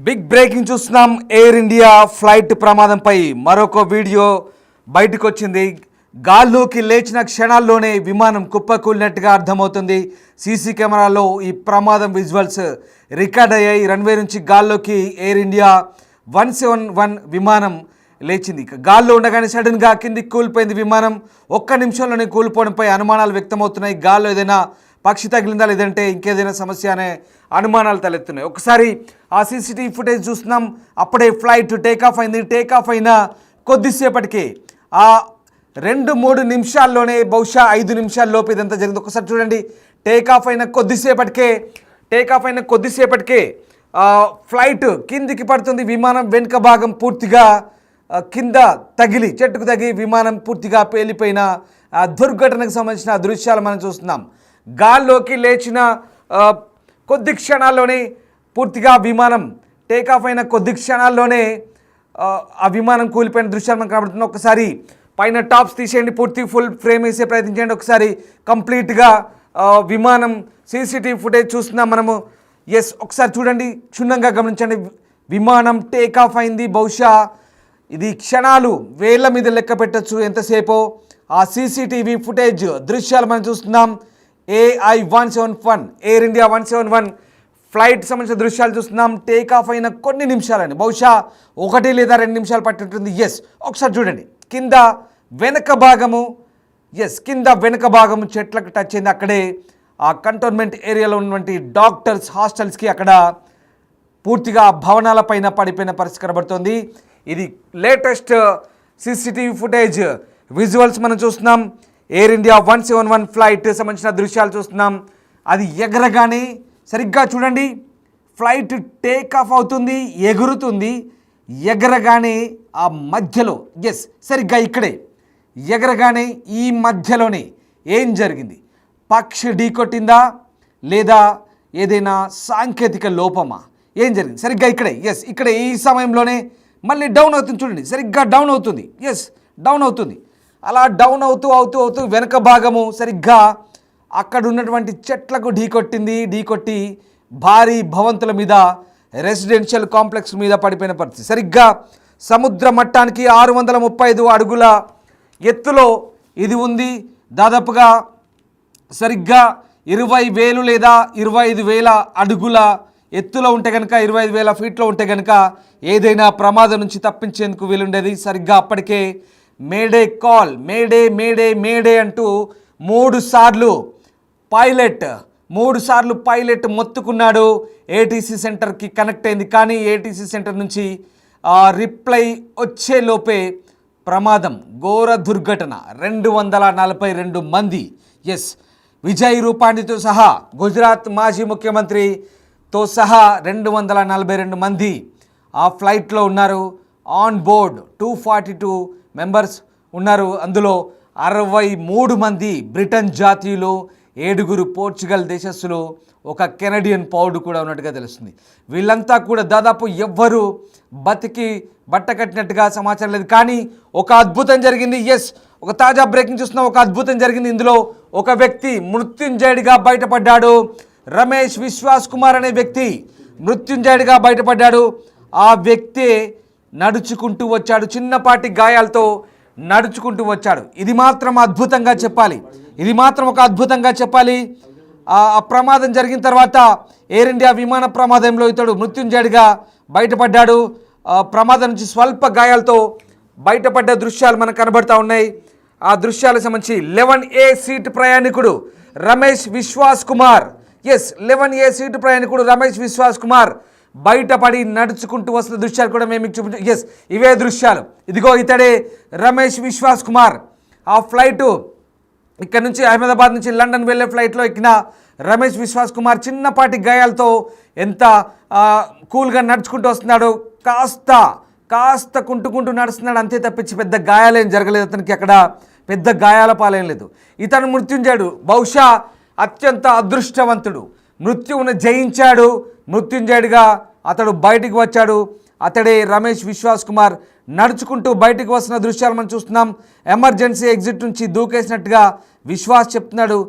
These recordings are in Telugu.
బిగ్ బ్రేకింగ్ చూస్తున్నాం. ఎయిర్ ఇండియా ఫ్లైట్ ప్రమాదంపై మరొక వీడియో బయటకు వచ్చింది. గాల్లోకి లేచిన క్షణాల్లోనే విమానం కుప్పకూలినట్టుగా అర్థమవుతుంది. సీసీ కెమెరాలో ఈ ప్రమాదం విజువల్స్ రికార్డ్ అయ్యాయి. రన్వే నుంచి గాల్లోకి ఎయిర్ ఇండియా 171 విమానం లేచింది. గాల్లో ఉండగానే సడన్గా కిందికి కూలిపోయింది విమానం. ఒక్క నిమిషంలోనే కూలిపోవడంపై అనుమానాలు వ్యక్తమవుతున్నాయి. గాల్లో ఏదైనా పక్షి తగిలిందా లేదంటే ఇంకేదైనా సమస్య అనే అనుమానాలు తలెత్తున్నాయి. ఒకసారి ఆ సీసీటీవీ ఫుటేజ్ చూస్తున్నాం. అప్పుడే ఫ్లైట్ టేకాఫ్ అయింది. టేకాఫ్ అయిన కొద్దిసేపటికి ఆ 2-3 నిమిషాల్లోనే బహుశా 5 నిమిషాల లోపు ఇదంతా జరిగింది. ఒకసారి చూడండి. టేకాఫ్ అయిన కొద్దిసేపటికే ఫ్లైట్ కిందికి పడుతుంది. విమానం వెనుక భాగం పూర్తిగా కింద తగిలి చెట్టుకు తగిలి విమానం పూర్తిగా పేలిపోయిన దుర్ఘటనకు సంబంధించిన దృశ్యాలు మనం చూస్తున్నాం. గాల్లోకి లేచిన కొద్ది క్షణాల్లోనే పూర్తిగా విమానం టేకాఫ్ అయిన కొద్ది క్షణాల్లోనే ఆ విమానం కూలిపోయిన దృశ్యాలు మనకు కనబడుతున్నాయి. ఒకసారి పైన టాప్స్ తీసేయండి, పూర్తి ఫుల్ ఫ్రేమ్ వేసే ప్రయత్నించండి. ఒకసారి కంప్లీట్గా విమానం సీసీటీవీ ఫుటేజ్ చూస్తున్నాం మనము. ఎస్, ఒకసారి చూడండి, క్షుణ్ణంగా గమనించండి. విమానం టేకాఫ్ అయింది. బహుశా ఇది క్షణాలు వేళ్ల మీద లెక్క పెట్టచ్చు ఎంతసేపో. ఆ సీసీటీవీ ఫుటేజ్ దృశ్యాలు మనం చూస్తున్నాం. AI 171 ఎయిర్ ఇండియా 171 ఫ్లైట్ సంబంధించిన దృశ్యాలు చూస్తున్నాం. టేకాఫ్ అయిన కొన్ని నిమిషాలని, బహుశా 1 లేదా 2 నిమిషాలు పట్టింటుంది. ఎస్, ఒకసారి చూడండి. కింద వెనక భాగము చెట్లకు టచ్ అయింది. అక్కడే ఆ కంటోన్మెంట్ ఏరియాలో ఉన్నటువంటి డాక్టర్స్ హాస్టల్స్కి అక్కడ పూర్తిగా భవనాల పైన పడిపోయిన పరిస్థితి కనబడుతుంది. ఇది లేటెస్ట్ సీసీటీవీ ఫుటేజ్ విజువల్స్ మనం చూస్తున్నాం. ఎయిర్ ఇండియా 171 ఫ్లైట్ సంబంధించిన దృశ్యాలు చూస్తున్నాం. అది ఎగరగానే సరిగ్గా చూడండి, ఫ్లైట్ టేకాఫ్ అవుతుంది, ఎగురుతుంది. ఎగరగానే ఆ మధ్యలో సరిగ్గా ఇక్కడే ఎగరగానే ఈ మధ్యలోనే ఏం జరిగింది? పక్షి ఢీకొట్టిందా లేదా ఏదైనా సాంకేతిక లోపమా? ఏం జరిగింది? సరిగ్గా ఇక్కడే ఈ సమయంలోనే మళ్ళీ డౌన్ అవుతుంది. చూడండి, సరిగ్గా డౌన్ అవుతుంది. డౌన్ అవుతుంది. అలా డౌన్ అవుతూ వెనక భాగము సరిగ్గా అక్కడ ఉన్నటువంటి చెట్లకు ఢీకొట్టి భారీ భవంతుల మీద, రెసిడెన్షియల్ కాంప్లెక్స్ మీద పడిపోయిన పరిస్థితి. సరిగ్గా సముద్ర మట్టానికి 635 అడుగుల ఎత్తులో ఇది ఉంది. దాదాపుగా సరిగ్గా 20,000 లేదా 25,000 అడుగుల ఎత్తులో ఉంటే కనుక, 25,000 ఫీట్లో ఉంటే కనుక ఏదైనా ప్రమాదం నుంచి తప్పించేందుకు వీలుండేది. సరిగ్గా అప్పటికే మేడే కాల్, మేడే అంటూ 3 సార్లు పైలట్ మొత్తుకున్నాడు. ఏటీసీ సెంటర్కి కనెక్ట్ అయింది. కానీ ఏటీసీ సెంటర్ నుంచి రిప్లై వచ్చేలోపే ప్రమాదం, ఘోర దుర్ఘటన. 242 మంది, విజయ్ రూపాణితో సహా, గుజరాత్ మాజీ ముఖ్యమంత్రితో సహా 242 మంది ఆ ఫ్లైట్లో ఉన్నారు. ఆన్ బోర్డ్ 242 మెంబర్స్ ఉన్నారు. అందులో 63 మంది బ్రిటన్ జాతీయులు, 7 పోర్చుగల్ దేశస్థులు, ఒక కెనడియన్ పౌరుడు కూడా ఉన్నట్టుగా తెలుస్తుంది. వీళ్ళంతా కూడా దాదాపు ఎవ్వరూ బతికి బట్ట కట్టినట్టుగా సమాచారం లేదు. కానీ ఒక అద్భుతం జరిగింది. ఒక తాజా బ్రేకింగ్ చూస్తున్నాం. ఒక అద్భుతం జరిగింది. ఇందులో ఒక వ్యక్తి మృత్యుంజయుడిగా బయటపడ్డాడు. రమేష్ విశ్వాస్ కుమార్ అనే వ్యక్తి మృత్యుంజయుడిగా బయటపడ్డాడు. ఆ వ్యక్తి నడుచుకుంటూ వచ్చాడు, చిన్నపాటి గాయాలతో నడుచుకుంటూ వచ్చాడు. ఇది మాత్రం ఒక అద్భుతంగా చెప్పాలి. ఆ ప్రమాదం జరిగిన తర్వాత ఎయిర్ ఇండియా విమాన ప్రమాదంలో ఇతడు మృత్యుంజయుడిగా బయటపడ్డాడు. ప్రమాదం నుంచి స్వల్ప గాయాలతో బయటపడ్డ దృశ్యాలు మనకు కనబడుతూ ఉన్నాయి. ఆ దృశ్యాలకు సంబంధించి 11A సీటు ప్రయాణికుడు రమేష్ విశ్వాస్ కుమార్ 11A సీటు ప్రయాణికుడు రమేష్ విశ్వాస్ కుమార్ బయటపడి నడుచుకుంటూ వస్తున్న దృశ్యాలు కూడా మేము మీకు చూపించాం. ఇవే దృశ్యాలు. ఇదిగో ఇతడే రమేష్ విశ్వాస్ కుమార్. ఆ ఫ్లైటు ఇక్కడ నుంచి అహ్మదాబాద్ నుంచి లండన్ వెళ్ళే ఫ్లైట్లో ఎక్కిన రమేష్ విశ్వాస్ కుమార్ చిన్నపాటి గాయాలతో ఎంత కూల్గా నడుచుకుంటూ వస్తున్నాడు. కాస్త కుంటుకుంటూ నడుస్తున్నాడు అంతే తప్పించి పెద్ద గాయాలేం జరగలేదు అతనికి. అక్కడ పెద్ద గాయాల పాలేం లేదు. ఇతను మృత్యుంజయుడు, బహుశా అత్యంత అదృష్టవంతుడు. మృత్యువును జయించాడు. మృత్యుంజయుడిగా అతడు బయటికి వచ్చాడు. అతడే రమేష్ విశ్వాస్ కుమార్. నడుచుకుంటూ బయటికి వస్తున్న దృశ్యాలు మనం చూస్తున్నాం. ఎమర్జెన్సీ ఎగ్జిట్ నుంచి దూకేసినట్టుగా విశ్వాస్ చెప్తున్నాడు.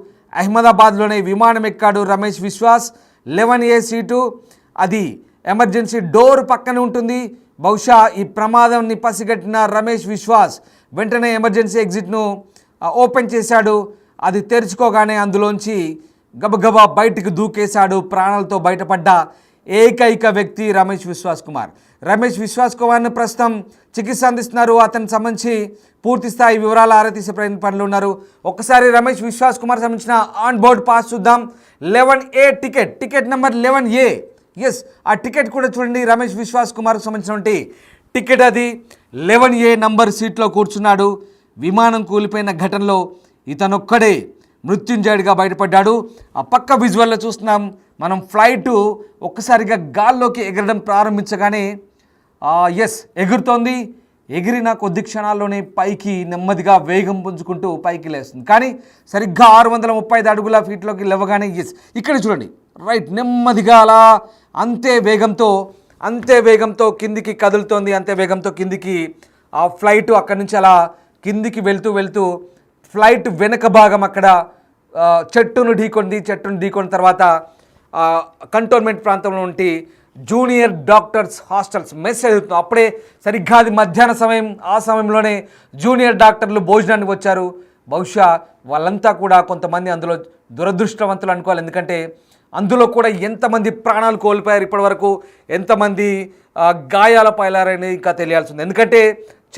అహ్మదాబాద్లోనే విమానం ఎక్కాడు రమేష్ విశ్వాస్. 11A సీటు, అది ఎమర్జెన్సీ డోర్ పక్కనే ఉంటుంది. బహుశా ఈ ప్రమాదాన్ని పసిగట్టిన రమేష్ విశ్వాస్ వెంటనే ఎమర్జెన్సీ ఎగ్జిట్ను ఓపెన్ చేశాడు. అది తెరుచుకోగానే అందులోంచి గబగబా బయటికి దూకేశాడు. ప్రాణాలతో బయటపడ్డ ఏకైక వ్యక్తి రమేష్ విశ్వాస్ కుమార్. రమేష్ విశ్వాస్ కుమార్ని ప్రస్తుతం చికిత్స అందిస్తున్నారు. అతనికి సంబంధించి పూర్తి స్థాయి వివరాలు ఆరా తీసే పనులు ఉన్నారు. ఒక్కసారి రమేష్ విశ్వాస్ కుమార్ సంబంధించిన ఆన్ బోర్డ్ పాస్ చూద్దాం. 11A ticket number 11A. Yes, ఆ టికెట్ కూడా చూడండి. రమేష్ విశ్వాస్ కుమార్కి సంబంధించినటువంటి టికెట్ అది. 11A నంబర్ సీట్లో కూర్చున్నాడు. విమానం కూలిపోయిన ఘటనలో ఇతనొక్కడే మృత్యుంజయుడిగా బయటపడ్డాడు. ఆ పక్క విజువల్లో చూస్తున్నాం మనం. ఫ్లైటు ఒక్కసారిగా గాల్లోకి ఎగరడం ప్రారంభించగానే ఎస్ ఎగురుతోంది. ఎగిరిన కొద్ది క్షణాల్లోనే పైకి నెమ్మదిగా వేగం పుంజుకుంటూ పైకి లేస్తుంది. కానీ సరిగ్గా 635 అడుగుల ఫీట్లోకి లేవగానే ఎస్ ఇక్కడ చూడండి రైట్ నెమ్మదిగా అలా అంతే వేగంతో కిందికి కదులుతోంది. అంతే వేగంతో కిందికి ఆ ఫ్లైట్ అక్కడి నుంచి అలా కిందికి వెళ్తూ ఫ్లైట్ వెనక భాగం అక్కడ చెట్టును ఢీకొని తర్వాత కంటోన్మెంట్ ప్రాంతంలో ఉండి జూనియర్ డాక్టర్స్ హాస్టల్స్ మెస్ అవుతుంది. అప్పుడే సరిగ్గా అది మధ్యాహ్న సమయం. ఆ సమయంలోనే జూనియర్ డాక్టర్లు భోజనానికి వచ్చారు. బహుశా వాళ్ళంతా కూడా కొంతమంది అందులో దురదృష్టవంతులు అనుకోవాలి. ఎందుకంటే అందులో కూడా ఎంతమంది ప్రాణాలు కోల్పోయారు, ఇప్పటివరకు ఎంతమంది గాయాల పాలైనారని ఇంకా తెలియాల్సింది. ఎందుకంటే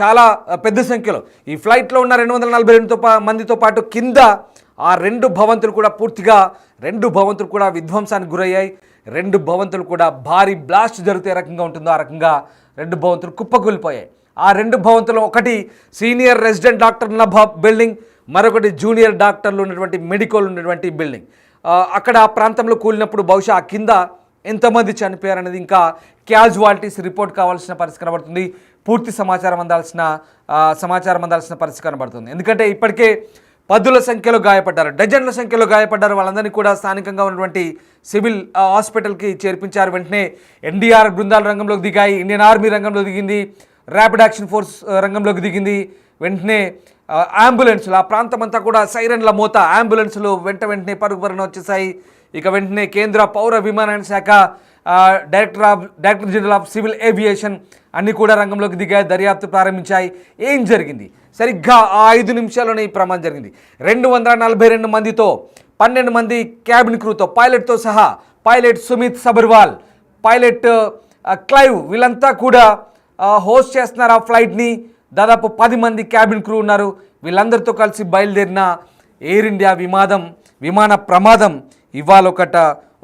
చాలా పెద్ద సంఖ్యలో ఈ ఫ్లైట్లో ఉన్న 242 మందితో పాటు కింద ఆ 2 భవంతులు కూడా విధ్వంసానికి గురయ్యాయి. 2 భవంతులు కూడా భారీ బ్లాస్ట్ జరిగితే ఏ రకంగా ఉంటుందో ఆ రకంగా 2 భవంతులు కుప్పకూలిపోయాయి. ఆ 2 భవంతులు ఒకటి సీనియర్ రెసిడెంట్ డాక్టర్ల బిల్డింగ్, మరొకటి జూనియర్ డాక్టర్లు ఉన్నటువంటి మెడికల్ ఉన్నటువంటి బిల్డింగ్. అక్కడ ఆ ప్రాంతంలో కూలినప్పుడు బహుశా ఆ కింద ఎంతమంది చనిపోయారనేది ఇంకా క్యాజువాలిటీస్ రిపోర్ట్ కావాల్సిన పరిస్థితి కనబడుతుంది. పూర్తి సమాచారం అందాల్సిన పరిస్థితి కనబడుతుంది. ఎందుకంటే ఇప్పటికే పదుల సంఖ్యలో గాయపడ్డారు, డజన్ల సంఖ్యలో గాయపడ్డారు. వాళ్ళందరినీ కూడా స్థానికంగా ఉన్నటువంటి సివిల్ హాస్పిటల్కి చేర్పించారు. వెంటనే ఎన్డీఆర్ బృందాలు రంగంలోకి దిగాయి, ఇండియన్ ఆర్మీ రంగంలో దిగింది, ర్యాపిడ్ యాక్షన్ ఫోర్స్ రంగంలోకి దిగింది. వెంటనే అంబులెన్సులు, ఆ ప్రాంతం అంతా కూడా సైరన్ల మోత, అంబులెన్సులు వెంటనే పరుగుపరుగున వచ్చేసాయి. ఇక వెంటనే కేంద్ర పౌర విమానయాన శాఖ director general of civil aviation అన్నీ కూడా రంగంలోకి దిగాయి, దర్యాప్తు ప్రారంభించాయి. ఏం జరిగింది? సరిగ్గా ఆ 5 నిమిషాల్లోనే ఈ ప్రమాదం జరిగింది. 242 మందితో 12 మంది క్యాబిన్ క్రూతో, పైలట్తో సహా, pilot Sumit Sabharwal, pilot Clive, వీళ్ళంతా కూడా హోస్ట్ చేస్తున్నారు ఆ ఫ్లైట్ని. దాదాపు 10 మంది క్యాబిన్ క్రూ ఉన్నారు. వీళ్ళందరితో కలిసి బయలుదేరిన ఎయిర్ ఇండియా విమాన ప్రమాదం ఇవాళ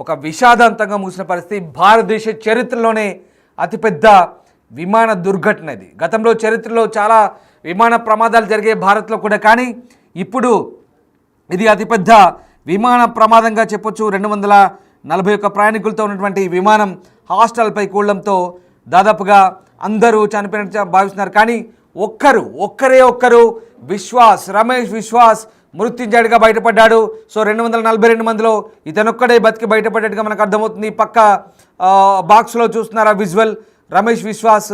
ఒక విషాదాంతంగా ముగిసిన పరిస్థితి. భారతదేశ చరిత్రలోనే అతిపెద్ద విమాన దుర్ఘటన ఇది. గతంలో చరిత్రలో చాలా విమాన ప్రమాదాలు జరిగే భారత్లో కూడా, కానీ ఇప్పుడు ఇది అతిపెద్ద విమాన ప్రమాదంగా చెప్పొచ్చు. 241 ప్రయాణికులతో ఉన్నటువంటి విమానం హాస్టల్పై కూలడంతో దాదాపుగా అందరూ చనిపోయినట్టు భావిస్తున్నారు. కానీ ఒక్కరే రమేష్ విశ్వాస్ మృత్యుంజయుడిగా బయటపడ్డాడు. సో 242 మందిలో ఇతనొక్కడే బతికి బయటపడ్డట్టుగా మనకు అర్థమవుతుంది. పక్క బాక్స్లో చూస్తున్నారు ఆ విజువల్. రమేష్ విశ్వాస్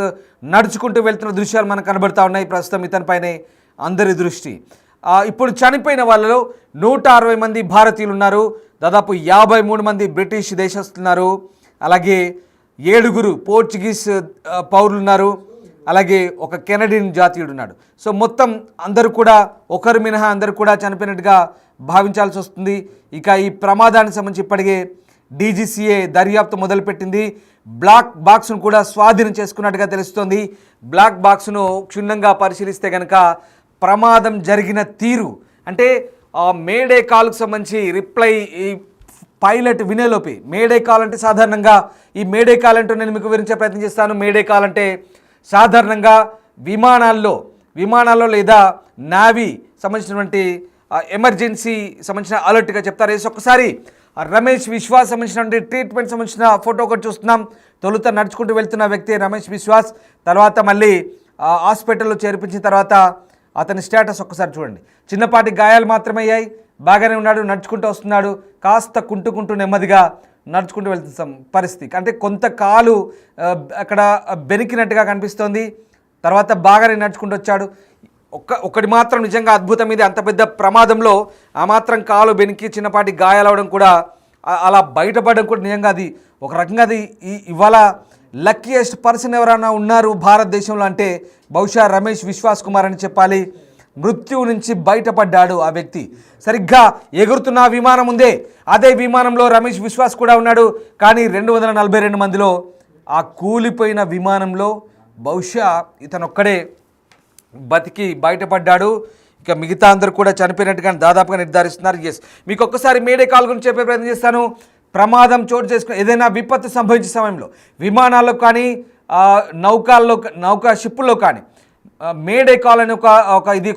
నడుచుకుంటూ వెళ్తున్న దృశ్యాలు మనకు కనబడుతూ ఉన్నాయి. ప్రస్తుతం ఇతనిపైనే అందరి దృష్టి. ఇప్పుడు చనిపోయిన వాళ్ళలో 160 మంది భారతీయులు ఉన్నారు, దాదాపు 53 మంది బ్రిటిష్ దేశస్తున్నారు, అలాగే 7 పోర్చుగీస్ పౌరులు ఉన్నారు, అలాగే ఒక కెనడియన్ జాతీయుడు ఉన్నాడు. సో మొత్తం అందరూ కూడా ఒకరు మినహా అందరూ కూడా చనిపోయినట్టుగా భావించాల్సి వస్తుంది. ఇక ఈ ప్రమాదానికి సంబంధించి ఇప్పటికే డీజీసీఏ దర్యాప్తు మొదలుపెట్టింది. బ్లాక్ బాక్స్ను కూడా స్వాధీనం చేసుకున్నట్టుగా తెలుస్తోంది. బ్లాక్ బాక్స్ను క్షుణ్ణంగా పరిశీలిస్తే కనుక ప్రమాదం జరిగిన తీరు, అంటే మేడే కాల్కు సంబంధించి రిప్లై ఈ పైలట్ వినేలోపి, మేడే కాల్ అంటే సాధారణంగా ఈ మేడే కాల్ అంటూ నేను మీకు వివరించే ప్రయత్నం చేస్తాను. మేడే కాల్ అంటే సాధారణంగా విమానాల్లో లేదా నావీ సంబంధించినటువంటి ఎమర్జెన్సీ సంబంధించిన అలర్ట్గా చెప్తారు. ఒకసారి రమేష్ విశ్వాస్ సంబంధించినటువంటి ట్రీట్మెంట్ సంబంధించిన ఫోటో ఒకటి చూస్తున్నాం. తొలుత నడుచుకుంటూ వెళ్తున్న వ్యక్తి రమేష్ విశ్వాస్, తర్వాత మళ్ళీ హాస్పిటల్లో చేర్పించిన తర్వాత అతని స్టేటస్ ఒక్కసారి చూడండి. చిన్నపాటి గాయాలు మాత్రమే అయ్యాయి, బాగానే ఉన్నాడు, నడుచుకుంటూ వస్తున్నాడు. కాస్త కుంటూ నెమ్మదిగా నడుచుకుంటూ వెళ్తున్న పరిస్థితి, అంటే కొంత కాలు అక్కడ బెనికినట్టుగా కనిపిస్తోంది. తర్వాత బాగానే నడుచుకుంటూ వచ్చాడు. ఒకటి మాత్రం నిజంగా అద్భుతం, ఇది అంత పెద్ద ప్రమాదంలో ఆ మాత్రం కాలు బెనికి చిన్నపాటి గాయాలవడం కూడా అలా బయటపడడం కూడా నిజంగా అది ఒక రకంగా అది ఇవాళ లక్కీయెస్ట్ పర్సన్ ఎవరైనా ఉన్నారు భారతదేశంలో అంటే బహుశా రమేష్ విశ్వాస్ కుమార్ అని చెప్పాలి. మృత్యువు నుంచి బయటపడ్డాడు ఆ వ్యక్తి. సరిగ్గా ఎగురుతున్న విమానం ఉందే, అదే విమానంలో రమేష్ విశ్వాస్ కూడా ఉన్నాడు. కానీ 242 మందిలో ఆ కూలిపోయిన విమానంలో బహుశా ఇతను ఒక్కడే బతికి బయటపడ్డాడు. ఇక మిగతా అందరూ కూడా చనిపోయినట్టుగా దాదాపుగా నిర్ధారిస్తున్నారు. ఎస్, మీకు ఒక్కసారి మేడే కాల్ గురించి చెప్పే ప్రయత్నం చేస్తాను. ప్రమాదం చోటు చేసుకుని ఏదైనా విపత్తు సంభవించే సమయంలో విమానాల్లో కానీ నౌకా షిప్పుల్లో కానీ మేడే కాల్ అని ఇది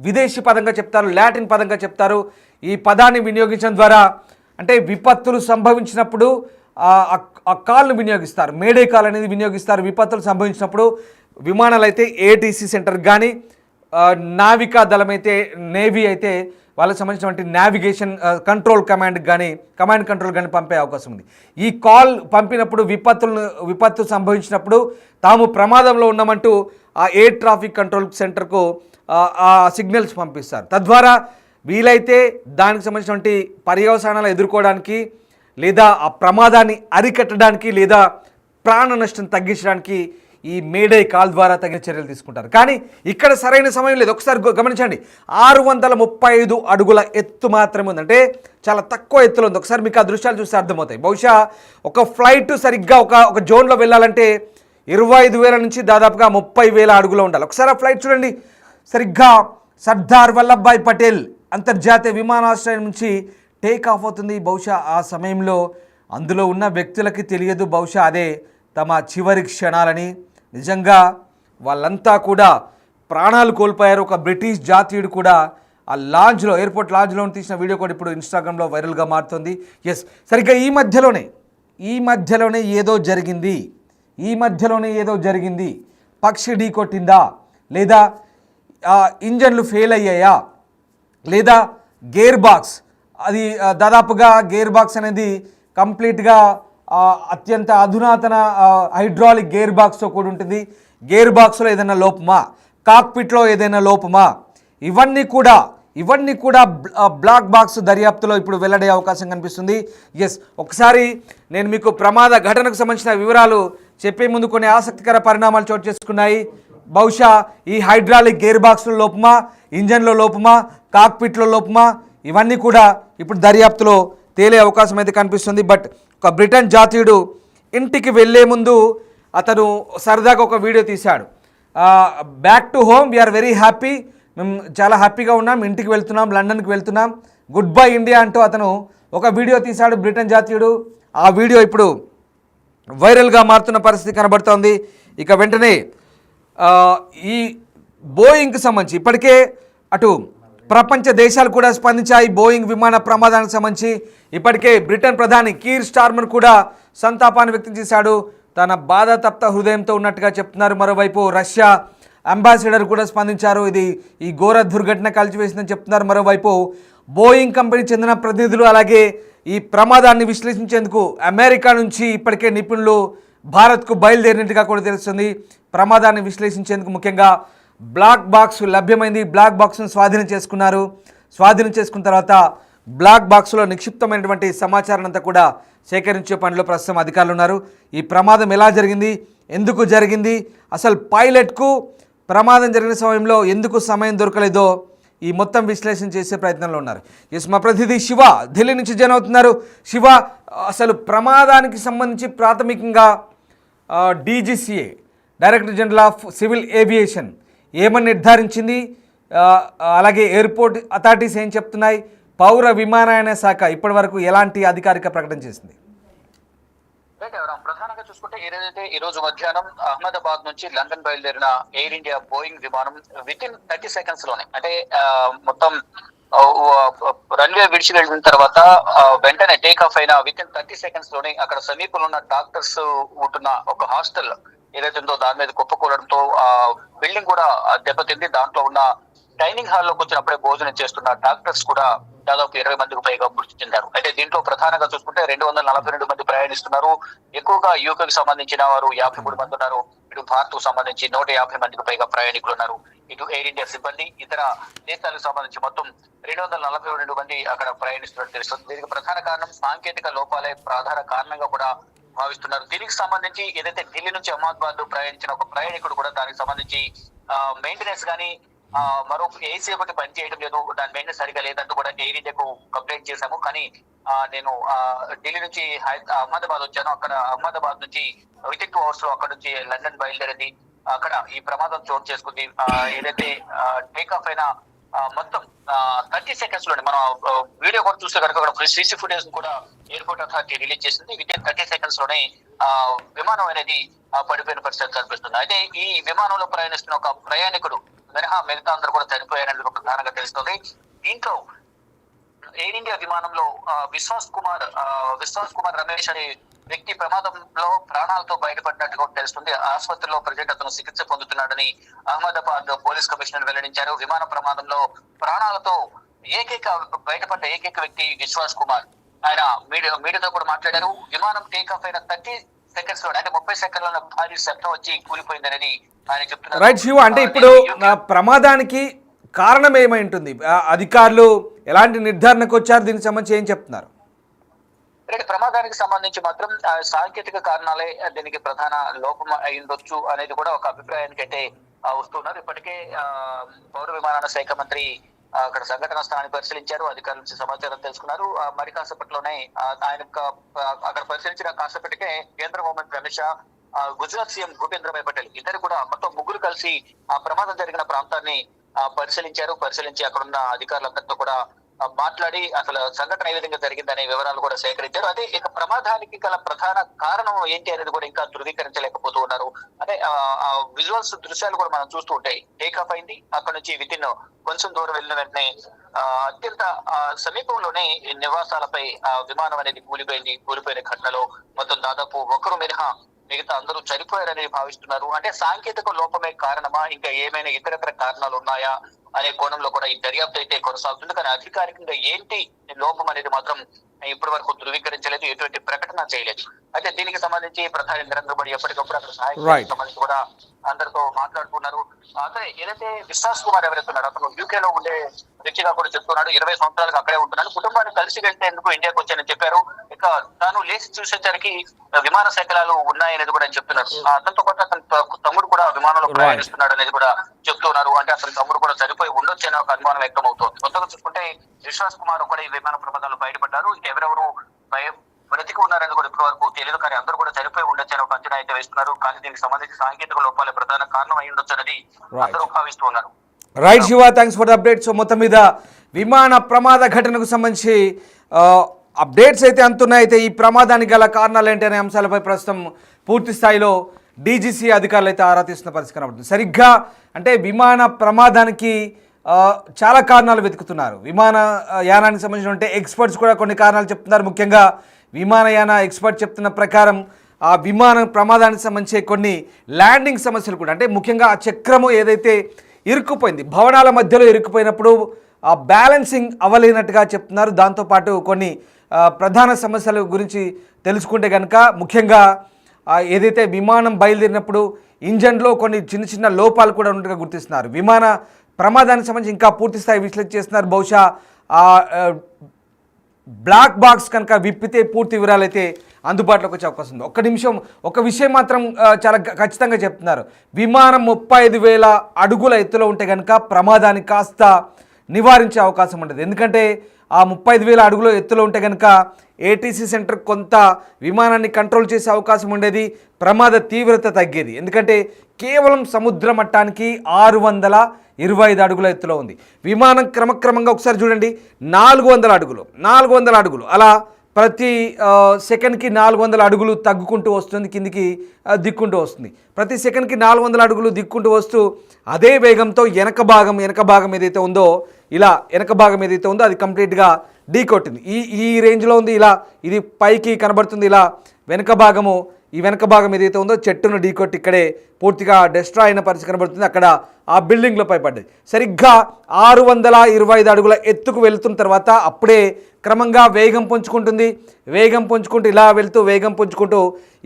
విదేశీ పదంగా చెప్తారు, లాటిన్ పదంగా చెప్తారు. ఈ పదాన్ని వినియోగించడం ద్వారా అంటే విపత్తులు సంభవించినప్పుడు ఆ కాల్ను వినియోగిస్తారు. మేడే కాల్ అనేది వినియోగిస్తారు. విపత్తులు సంభవించినప్పుడు విమానాలు అయితే ఏటీసీ సెంటర్ కానీ, నావికా దళం అయితే నేవీ అయితే వాళ్ళకి సంబంధించినటువంటి నావిగేషన్ కంట్రోల్ కమాండ్ కంట్రోల్ కానీ పంపే అవకాశం ఉంది. ఈ కాల్ పంపినప్పుడు విపత్తు సంభవించినప్పుడు తాము ప్రమాదంలో ఉన్నామంటూ ఆ ఎయిర్ ట్రాఫిక్ కంట్రోల్ సెంటర్కు ఆ సిగ్నల్స్ పంపిస్తారు. తద్వారా వీలైతే దానికి సంబంధించినటువంటి పర్యవసానాలు ఎదుర్కోవడానికి లేదా ఆ ప్రమాదాన్ని అరికట్టడానికి లేదా ప్రాణ నష్టం తగ్గించడానికి ఈ మేడే కాల్ ద్వారా తగిన చర్యలు తీసుకుంటారు. కానీ ఇక్కడ సరైన సమయం లేదు. ఒకసారి గమనించండి, 635 అడుగుల ఎత్తు మాత్రమే ఉంది, అంటే చాలా తక్కువ ఎత్తులో ఉంది. ఒకసారి మీకు ఆ దృశ్యాలు చూస్తే అర్థమవుతాయి. బహుశా ఒక ఫ్లైట్ సరిగ్గా ఒక జోన్లో వెళ్ళాలంటే 25,000 నుంచి దాదాపుగా 30,000 అడుగులో ఉండాలి. ఒకసారి ఆ ఫ్లైట్ చూడండి, సరిగ్గా సర్దార్ వల్లభాయ్ పటేల్ అంతర్జాతీయ విమానాశ్రయం నుంచి టేక్ ఆఫ్ అవుతుంది. బహుశా ఆ సమయంలో అందులో ఉన్న వ్యక్తులకి తెలియదు బహుశా అదే తమ చివరి క్షణాలని. నిజంగా వాళ్ళంతా కూడా ప్రాణాలు కోల్పోయారు. ఒక బ్రిటిష్ జాతీయుడు కూడా ఆ లాంజ్లో, ఎయిర్పోర్ట్ లాంజ్లో తీసిన వీడియో కూడా ఇప్పుడు ఇన్స్టాగ్రామ్లో వైరల్గా మారుతుంది. ఎస్, సరిగ్గా ఈ మధ్యలోనే ఏదో జరిగింది. పక్షి ఢీ కొట్టిందా, లేదా ఇంజన్లు ఫెయిల్ అయ్యాయా, లేదా గేర్ బాక్స్ అది దాదాపుగా గేర్ బాక్స్ అనేది కంప్లీట్గా అత్యంత అధునాతన హైడ్రాలిక్ గేర్ బాక్స్తో కూడి ఉంటుంది. గేర్ బాక్స్లో ఏదైనా లోపమా, కాక్పిట్లో ఏదైనా లోపమా, ఇవన్నీ కూడా బ్లాక్ బాక్స్ దర్యాప్తులో ఇప్పుడు వెల్లడే అవకాశం కనిపిస్తుంది. ఎస్, ఒకసారి నేను మీకు ప్రమాద ఘటనకు సంబంధించిన వివరాలు చెప్పే ముందు కొన్ని ఆసక్తికర పరిణామాలు చోటు చేసుకున్నాయి. బహుశా ఈ హైడ్రాలిక్ గేర్ బాక్స్లో లోపమా, ఇంజన్లో లోపమా, కాక్పిట్లో లోపమా, ఇవన్నీ కూడా ఇప్పుడు దర్యాప్తులో తేలే అవకాశం అయితే కనిపిస్తుంది. బట్ ఒక బ్రిటన్ జాతీయుడు ఇంటికి వెళ్ళే ముందు అతను సరదాగా ఒక వీడియో తీశాడు. Back to home, we are very happy, మేము చాలా హ్యాపీగా ఉన్నాం, ఇంటికి వెళ్తున్నాం, లండన్కి వెళ్తున్నాం, గుడ్ బై ఇండియా అంటూ అతను ఒక వీడియో తీశాడు బ్రిటన్ జాతీయుడు. ఆ వీడియో ఇప్పుడు వైరల్గా మారుతున్న పరిస్థితి కనబడుతోంది. ఇక వెంటనే ఈ బోయింగ్కి సంబంధించి ఇప్పటికే అటు ప్రపంచ దేశాలు కూడా స్పందించాయి. బోయింగ్ విమాన ప్రమాదానికి సంబంధించి ఇప్పటికే బ్రిటన్ ప్రధాని కీర్ స్టార్మర్ కూడా సంతాపాన్ని వ్యక్తం చేశాడు. తన బాధాతప్త హృదయంతో ఉన్నట్టుగా చెప్తున్నారు. మరోవైపు రష్యా అంబాసిడర్ కూడా స్పందించారు. ఇది ఈ ఘోర దుర్ఘటన కలిసివేసిందని చెప్తున్నారు. మరోవైపు బోయింగ్ కంపెనీకి చెందిన ప్రతినిధులు అలాగే ఈ ప్రమాదాన్ని విశ్లేషించేందుకు అమెరికా నుంచి ఇప్పటికే నిపుణులు భారత్కు బయలుదేరినట్టుగా కూడా తెలుస్తుంది. ప్రమాదాన్ని విశ్లేషించేందుకు ముఖ్యంగా బ్లాక్ బాక్స్ లభ్యమైంది. బ్లాక్ బాక్స్ను స్వాధీనం చేసుకున్న తర్వాత బ్లాక్ బాక్స్లో నిక్షిప్తమైనటువంటి సమాచారం అంతా కూడా సేకరించే పనిలో ప్రస్తుతం అధికారులు ఉన్నారు. ఈ ప్రమాదం ఎలా జరిగింది, ఎందుకు జరిగింది, అసలు పైలట్కు ప్రమాదం జరిగిన సమయంలో ఎందుకు సమయం దొరకలేదో ఈ మొత్తం విశ్లేషణ చేసే ప్రయత్నంలో ఉన్నారు. ఎస్, మా ప్రతినిధి శివ ఢిల్లీ నుంచి జాయిన్ అవుతున్నారు. శివ, అసలు ప్రమాదానికి సంబంధించి ప్రాథమికంగా DGCA director general of civil aviation ఏమని నిర్ధారించింది, అలాగే ఎయిర్పోర్ట్ అథారిటీస్ ఏం చెప్తున్నాయి, పౌర విమానయాన శాఖ ఇప్పటి వరకు ఎలాంటి అధికారిక ప్రకటన చేసింది? ప్రధానంగా చూసుకుంటే ఏదైతే ఈ రోజు మధ్యాహ్నం అహ్మదాబాద్ నుంచి లండన్ బయలుదేరిన ఎయిర్ ఇండియా బోయింగ్ విమానం విత్ ఇన్ 30 seconds లోనే, అంటే మొత్తం రన్వే విడిచి వెళ్ళిన తర్వాత వెంటనే టేక్ ఆఫ్ అయిన విత్ ఇన్ 30 seconds లోనే అక్కడ సమీపంలో ఉన్న డాక్టర్స్ ఉంటున్న ఒక హాస్టల్ ఏదైతే ఉందో దాని మీద కుప్పకూలడంతో ఆ బిల్డింగ్ కూడా దెబ్బతింది. దాంట్లో ఉన్న డైనింగ్ హాల్లోకి వచ్చినప్పుడే భోజనం చేస్తున్న డాక్టర్స్ కూడా దాదాపు 20 మందికి పైగా మృతి చెందారు. అయితే దీంట్లో ప్రధానంగా చూసుకుంటే 242 మంది ప్రయాణిస్తున్నారు. ఎక్కువగా యూకేకి సంబంధించిన వారు 53 మంది ఉన్నారు. ఇటు భారత్ కు సంబంధించి 150 మందికి పైగా ప్రయాణికులు ఉన్నారు. ఇటు ఎయిర్ ఇండియా సిబ్బంది, ఇతర దేశాలకు సంబంధించి మొత్తం 242 మంది అక్కడ ప్రయాణిస్తున్నట్టు తెలుస్తుంది. దీనికి ప్రధాన కారణం సాంకేతిక లోపాలే ప్రధాన కారణంగా కూడా భావిస్తున్నారు. దీనికి సంబంధించి ఏదైతే ఢిల్లీ నుంచి అహ్మదాబాద్ ప్రయాణించిన ఒక ప్రయాణికుడు కూడా దానికి సంబంధించి మెయింటెనెన్స్ కానీ మరో ఏసీ ఒకటి పని చేయడం లేదు, దాని మెయింటెనెన్స్ సరిగా లేదంటూ కూడా ఎయిర్ ఇండియాకు కంప్లైంట్ చేశాము. కానీ నేను ఢిల్లీ నుంచి అహ్మదాబాద్ వచ్చాను, అక్కడ అహ్మదాబాద్ నుంచి వితిన్ 2 hours లో అక్కడ నుంచి లండన్ బయలుదేరింది. అక్కడ ఈ ప్రమాదం చోటు చేసుకుంది. ఏదైతే టేక్ ఆఫ్ అయిన మొత్తం 30 seconds లోనే మనం వీడియో కూడా చూస్తే కనుక అక్కడ సీసీ ఫుటేజ్ కూడా ఎయిర్పోర్ట్ అథారిటీ రిలీజ్ చేసింది. వితిన్ 30 seconds లోనే విమానం అనేది పడిపోయిన పరిస్థితి కనిపిస్తుంది. అయితే ఈ విమానంలో ప్రయాణిస్తున్న ఒక ప్రయాణికుడు మినహా మిగతా అందరూ కూడా చనిపోయారనేది ఒక ప్రధానంగా తెలుస్తుంది. దీంట్లో ఎయిర్ ఇండియా విమానంలో విశ్వాస్ కుమార్ రమేష్ అనే వ్యక్తి ప్రమాదంలో ప్రాణాలతో బయటపడినట్టుగా తెలుస్తుంది. ఆసుపత్రిలో ప్రజెంట్ అతను చికిత్స పొందుతున్నాడని అహ్మదాబాద్ పోలీస్ కమిషనర్ వెల్లడించారు. విమాన ప్రమాదంలో ప్రాణాలతో బయటపడ్డ ఏకైక వ్యక్తి విశ్వాస్ కుమార్. ఆయన మీడియాతో కూడా మాట్లాడారు. విమానం టేక్ ఆఫ్ అయిన 30 seconds లో అంటే 30 సెకండ్లలో భారీ శబ్దం వచ్చి కూలిపోయింది అనేది ఆయన చెప్తున్నారు. రైట్ శివ, అంటే ఇప్పుడు ప్రమాదానికి కారణం ఏమై ఉంటుంది? అధికారులు ఎలాంటి నిర్ధారణకు వచ్చారు? దీనికి సంబంధించి ఏం చెప్తున్నారు? ప్రమాదానికి సంబంధించి మాత్రం సాంకేతిక కారణాలే దీనికి ప్రధాన లోపం అయిండొచ్చు అనేది కూడా ఒక అభిప్రాయానికి అయితే వస్తున్నారు. ఇప్పటికే పౌర విమానయాన శాఖ మంత్రి అక్కడ సంఘటన స్థానాన్ని పరిశీలించారు, అధికారుల నుంచి సమాచారం తెలుసుకున్నారు. మరి కాసేపట్లోనే ఆయన అక్కడ పరిశీలించిన కాసేపటికే కేంద్ర హోంమంత్రి అమిత్ షా, గుజరాత్ సీఎం భూపేంద్రభాయ్ పటేల్ ఇద్దరు కూడా మొత్తం ముగ్గురు కలిసి ఆ ప్రమాదం జరిగిన ప్రాంతాన్ని పరిశీలించి అక్కడున్న అధికారులందరితో కూడా మాట్లాడి అసలు సంఘటన ఏ విధంగా జరిగిందనే వివరాలు కూడా సేకరించారు. అదే ఇక ప్రమాదానికి గల ప్రధాన కారణం ఏంటి అనేది కూడా ఇంకా ధృవీకరించలేకపోతూ ఉన్నారు. అంటే విజువల్స్ దృశ్యాలు కూడా మనం చూస్తూ ఉంటాయి. టేక్ ఆఫ్ అయింది, అక్కడ నుంచి వితిన్ కొంచెం దూరం వెళ్ళిన వెంటనే అత్యంత సమీపంలోనే నివాసాలపై విమానం అనేది కూలిపోయిన ఘటనలో మొత్తం దాదాపు ఒకరు మినహా మిగతా అందరూ చనిపోయారని భావిస్తున్నారు. అంటే సాంకేతిక లోపమే కారణమా, ఇంకా ఏమైనా ఇతరత్ర కారణాలు ఉన్నాయా అనే కోణంలో కూడా ఈ దర్యాప్తు అయితే కొనసాగుతుంది. కానీ అధికారికంగా ఏంటి లోపం అనేది మాత్రం ఇప్పటి వరకు ధృవీకరించలేదు, ఎటువంటి ప్రకటన చేయలేదు. అయితే దీనికి సంబంధించి ప్రధాని నరేంద్ర మోడీ ఎప్పటికప్పుడు అక్కడ సహాయం సంబంధించి కూడా అందరితో మాట్లాడుతున్నారు. అదే ఏదైతే విశ్వాస్ కుమార్ ఎవరైతే ఉన్నారో అతను యూకేలో ఉండే వ్యక్తిగా కూడా చెప్తున్నాడు. 20 సంవత్సరాలకు అక్కడే ఉంటున్నాడు, కుటుంబాన్ని కలిసి వెళ్తేందుకు ఇండియాకి వచ్చానని చెప్పారు. ఇక తాను లేచి చూసేసరికి విమాన శకలాలు ఉన్నాయనేది కూడా చెప్తున్నారు. అతనితో పాటు అతని తమ్ముడు కూడా విమానంలో ప్రయాణిస్తున్నాడు అనేది కూడా చెప్తున్నారు. అంటే అతని తమ్ముడు కూడా చనిపోయి ఉండొచ్చని ఒక అనుమానం వ్యక్తం అవుతోంది. కొత్తగా చూసుకుంటే విశ్వాస్ కుమార్ కూడా ఈ విమాన ప్రమాదాలు బయటపడ్డారు. ఎవరెవరు బ్రతికి ఉన్నారని కూడా ఇప్పటి వరకు తెలియదు. కానీ అందరూ కూడా చనిపోయి ఉండొచ్చని ఒక అంచనా అయితే వేస్తున్నారు. కానీ దీనికి సంబంధించి సాంకేతిక లోపాలే ప్రధాన కారణం అయి ఉండొచ్చు అనేది అందరూ భావిస్తూ ఉన్నారు. Right Shiva, thanks for the update. So మొత్తం మీద విమాన ప్రమాద ఘటనకు సంబంధించి అప్డేట్స్ అయితే అంతున్నాయి. అయితే ఈ ప్రమాదానికి గల కారణాలు ఏంటి అనే అంశాలపై ప్రస్తుతం పూర్తి స్థాయిలో డీజీసీ అధికారులు అయితే ఆరా తీస్తున్న పరిస్థితి కనబడుతుంది. సరిగ్గా అంటే విమాన ప్రమాదానికి చాలా కారణాలు వెతుకుతున్నారు. విమాన యానానికి సంబంధించిన ఎక్స్పర్ట్స్ కూడా కొన్ని కారణాలు చెప్తున్నారు. ముఖ్యంగా విమానయాన ఎక్స్పర్ట్ చెప్తున్న ప్రకారం ఆ విమాన ప్రమాదానికి సంబంధించి కొన్ని ల్యాండింగ్ సమస్యలు కూడా, అంటే ముఖ్యంగా ఆ చక్రము ఏదైతే ఇరుక్కుపోయింది, భవనాల మధ్యలో ఇరుక్కుపోయినప్పుడు ఆ బ్యాలెన్సింగ్ అవ్వలేనట్టుగా చెప్తున్నారు. దాంతోపాటు కొన్ని ప్రధాన సమస్యల గురించి తెలుసుకుంటే కనుక ముఖ్యంగా ఏదైతే విమానం బయలుదేరినప్పుడు ఇంజన్లో కొన్ని చిన్న చిన్న లోపాలు కూడా ఉన్నట్టుగా గుర్తిస్తున్నారు. విమాన ప్రమాదానికి సంబంధించి ఇంకా పూర్తి స్థాయి విశ్లేషణ చేస్తున్నారు. బహుశా బ్లాక్ బాక్స్ కనుక విప్పితే పూర్తి వివరాలు అయితే అందుబాటులోకి వచ్చే అవకాశం ఉంది. ఒక్క నిమిషం, ఒక విషయం మాత్రం చాలా ఖచ్చితంగా చెప్తున్నారు. విమానం 35,000 అడుగుల ఎత్తులో ఉంటే కనుక ప్రమాదాన్ని కాస్త నివారించే అవకాశం ఉండదు. ఎందుకంటే ఆ 35,000 అడుగుల ఎత్తులో ఉంటే కనుక ఏటీసీ సెంటర్ కొంత విమానాన్ని కంట్రోల్ చేసే అవకాశం ఉండేది, ప్రమాద తీవ్రత తగ్గేది. ఎందుకంటే కేవలం సముద్ర మట్టానికి 625 అడుగుల ఎత్తులో ఉంది విమానం. క్రమక్రమంగా ఒకసారి చూడండి, 400 అడుగులు అలా ప్రతి సెకండ్కి 400 అడుగులు తగ్గుకుంటూ వస్తుంది, కిందికి దిక్కుంటూ వస్తుంది. ప్రతి సెకండ్కి 400 అడుగులు దిక్కుంటూ వస్తూ అదే వేగంతో వెనక భాగం ఏదైతే ఉందో అది కంప్లీట్గా ఢీ కొట్టింది. ఈ రేంజ్లో ఉంది. ఇలా ఇది పైకి కనబడుతుంది, ఇలా వెనక భాగం ఏదైతే ఉందో చెట్టును ఢీకొట్టి ఇక్కడే పూర్తిగా డెస్ట్రాయ్ అయిన పరిస్థితి కనబడుతుంది. అక్కడ ఆ బిల్డింగ్లో పడ్డది. సరిగ్గా 625 అడుగుల ఎత్తుకు వెళ్తున్న తర్వాత అప్పుడే క్రమంగా వేగం పుంజుకుంటూ ఇలా వెళ్తూ వేగం పుంజుకుంటూ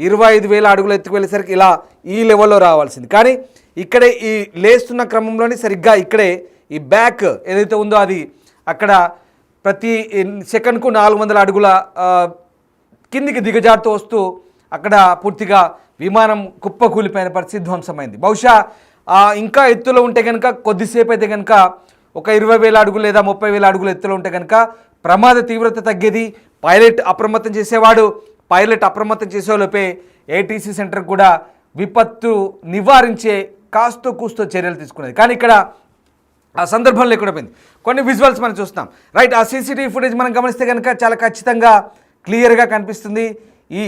25,000 అడుగుల ఎత్తుకు వెళ్ళేసరికి ఇలా ఈ లెవెల్లో రావాల్సింది. కానీ ఇక్కడే ఈ లేస్తున్న క్రమంలోనే సరిగ్గా ఇక్కడే ఈ బ్యాక్ ఏదైతే ఉందో అది అక్కడ ప్రతి సెకండ్కు 400 అడుగుల కిందికి దిగజారుతూ వస్తూ అక్కడ పూర్తిగా విమానం కుప్పకూలిపోయిన పరిస్థితి ధ్వంసమైంది. బహుశా ఇంకా ఎత్తులో ఉంటే కనుక కొద్దిసేపు అయితే కనుక ఒక 20,000 అడుగులు లేదా 30,000 అడుగుల ఎత్తులో ఉంటే కనుక ప్రమాద తీవ్రత తగ్గేది. పైలట్ అప్రమత్తం చేసేవాడు. పైలట్ అప్రమత్తం చేసేలోపే ఏటీసీ సెంటర్ కూడా విపత్తు నివారించే కాస్తో కూస్తో చర్యలు తీసుకునేది. కానీ ఇక్కడ ఆ సందర్భం లేకుండా పోయింది. కొన్ని విజువల్స్ మనం చూస్తాం. రైట్, ఆ సీసీటీవీ ఫుటేజ్ మనం గమనిస్తే కనుక చాలా ఖచ్చితంగా క్లియర్గా కనిపిస్తుంది. ఈ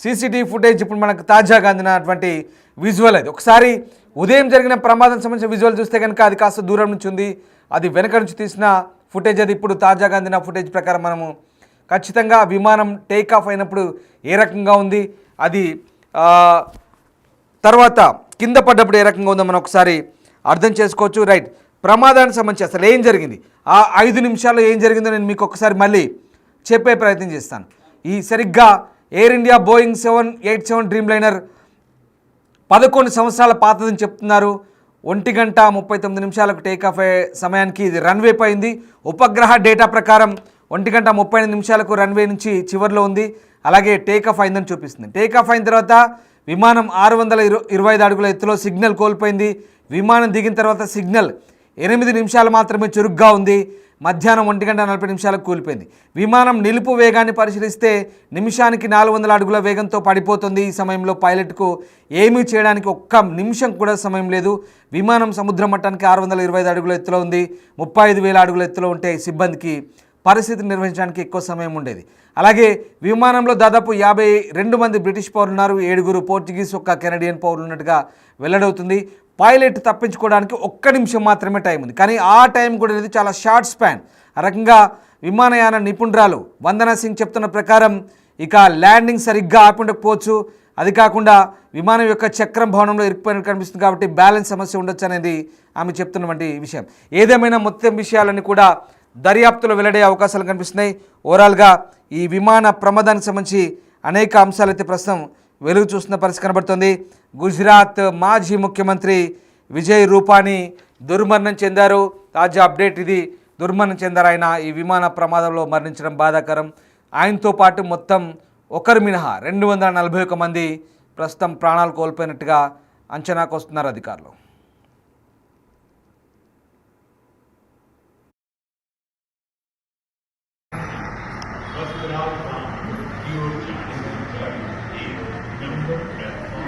సీసీటీవీ ఫుటేజ్ ఇప్పుడు మనకు తాజాగా అందినటువంటి విజువల్ అది. ఒకసారి ఉదయం జరిగిన ప్రమాదం సంబంధించిన విజువల్ చూస్తే కనుక అది కాస్త దూరం నుంచి ఉంది. అది వెనక నుంచి తీసిన ఫుటేజ్ అది. ఇప్పుడు తాజాగా అందిన ఫుటేజ్ ప్రకారం మనము ఖచ్చితంగా విమానం టేక్ ఆఫ్ అయినప్పుడు ఏ రకంగా ఉంది, అది తర్వాత కింద పడ్డప్పుడు ఏ రకంగా ఉందో మనం ఒకసారి అర్థం చేసుకోవచ్చు. రైట్, ప్రమాదానికి సంబంధించి అసలు ఏం జరిగింది, ఆ 5 నిమిషాల్లో ఏం జరిగిందో నేను మీకు ఒకసారి మళ్ళీ చెప్పే ప్రయత్నం చేస్తాను. ఈ సరిగ్గా air India Boeing 787 dream liner 11 సంవత్సరాల పాతదని చెప్తున్నారు. 1:39 టేక్ ఆఫ్ అయ్యే సమయానికి ఇది రన్వే పైంది. ఉపగ్రహ డేటా ప్రకారం 1:38 రన్వే నుంచి చివరిలో ఉంది. అలాగే టేక్ ఆఫ్ అయిందని చూపిస్తుంది. టేక్ ఆఫ్ అయిన తర్వాత విమానం 625 అడుగుల ఎత్తులో సిగ్నల్ కోల్పోయింది. విమానం దిగిన తర్వాత సిగ్నల్ 8 నిమిషాలు మాత్రమే చురుగ్గా ఉంది. మధ్యాహ్నం 1:40 కూలిపోయింది. విమానం నిలుపు వేగాన్ని పరిశీలిస్తే నిమిషానికి 400 అడుగుల వేగంతో పడిపోతుంది. ఈ సమయంలో పైలట్కు ఏమీ చేయడానికి ఒక్క నిమిషం కూడా సమయం లేదు. విమానం సముద్ర మట్టానికి 625 అడుగుల ఎత్తులో ఉంది. 35,000 అడుగుల ఎత్తులో ఉంటే సిబ్బందికి పరిస్థితిని నిర్వహించడానికి ఎక్కువ సమయం ఉండేది. అలాగే విమానంలో దాదాపు 52 మంది బ్రిటిష్ పౌరులు ఉన్నారు. 7 పోర్చుగీస్, 1 కెనడియన్ పౌరులు ఉన్నట్టుగా వెల్లడవుతుంది. పైలట్ తప్పించుకోవడానికి 1 నిమిషం మాత్రమే టైం ఉంది. కానీ ఆ టైం కూడా లేదు, చాలా షార్ట్ స్పాన్. ఆ రకంగా విమానయాన నిపుణురాలు వందనా సింగ్ చెప్తున్న ప్రకారం ఇక ల్యాండింగ్ సరిగ్గా ఆపుండకపోవచ్చు. అది కాకుండా విమానం యొక్క చక్రం భవనంలో ఇరుక్కుపోయినట్టు కనిపిస్తుంది. కాబట్టి బ్యాలెన్స్ సమస్య ఉండొచ్చు అనేది ఆమె చెప్తున్నటువంటి విషయం. ఏదేమైనా మొత్తం విషయాలన్నీ కూడా దర్యాప్తులో వెల్లడే అవకాశాలు కనిపిస్తున్నాయి. ఓవరాల్గా ఈ విమాన ప్రమాదానికి సంబంధించి అనేక అంశాలైతే ప్రస్తుతం వెలుగు చూస్తున్న పరిస్థితి కనబడుతుంది. గుజరాత్ మాజీ ముఖ్యమంత్రి విజయ్ రూపానీ దుర్మరణం చెందారు. తాజా అప్డేట్ ఇది. దుర్మరణం చెందారు ఆయన. ఈ విమాన ప్రమాదంలో మరణించడం బాధాకరం. ఆయనతో పాటు మొత్తం ఒకరు మినహా 241 మంది ప్రస్తుతం ప్రాణాలు కోల్పోయినట్టుగా అంచనాకు వస్తున్నారు అధికారులు.